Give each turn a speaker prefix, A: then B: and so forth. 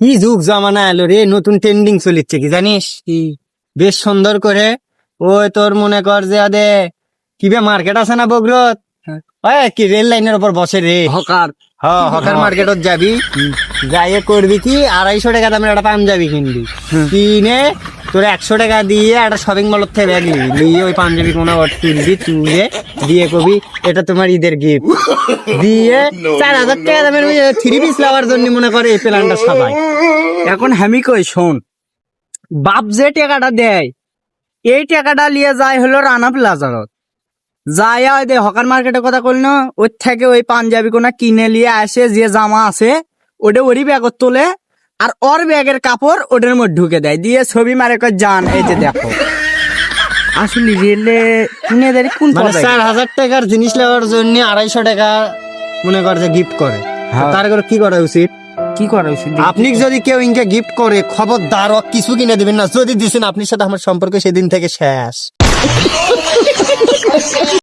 A: কি যুগ জামানা এলো রে, নতুন ট্রেন্ডিং চলিচ্ছে কি জানিস? কি বেশ সুন্দর করে ওই তোর মনে কর যে আদে কি বে মার্কেট আছে না বগরত, ওই কি রেল লাইনের উপর বসে রে
B: হকার।
A: হকার মার্কেটত যাবি, যাইয়ে করবি কি 250 টাকা দামের একটা পাঞ্জাবি কিনবি, কিনে তোর 100 টাকা দিয়ে একটা শপিং মলত থেকে ব্যাগ নিবি, নিয়ে ওই পাঞ্জাবি কোনো তুলবি, তুলে দিয়ে কবি এটা তোমার ঈদের গিফট, দিয়ে 4000 টাকা দামের 3 পিস লাভার জন্য মনে করে এই প্ল্যানটা সবাই।
B: এখন আমি কই শোন, বাপ যে টাকাটা দেয় এই টাকাটা নিয়ে যায় হলো রানা প্লাজারত, যাইয়া ওই দে হকার মার্কেটের কথা কইল না, ওর থেকে ওই পাঞ্জাবি কোনা কিনে নিয়ে আসে, যে জামা আছে ওটা ওরই ব্যাগত তোলে, আর ওর ব্যাগের কাপড় ওটার মধ্যে ঢুকে দেয়, দিয়ে ছবি মারে কয় যান এই যে দেখো। আসলে রেলে কিনে দেয় কোন
A: মানে
B: পর্যায়ে?
A: 4000 টাকার জিনিস নেওয়ার জন্য 250 টাকা মনে কর যে গিফট করে,
B: হ্যাঁ।
A: তার করে কি করা উচিত?
B: কি করা উচিত?
A: আপনি যদি কেউ ইনকে গিফট করে খবরদার ও কিছু কিনে দিবেন না, যদি দিছেন আপনার সাথে আমার সম্পর্ক সেদিন থেকে শেষ।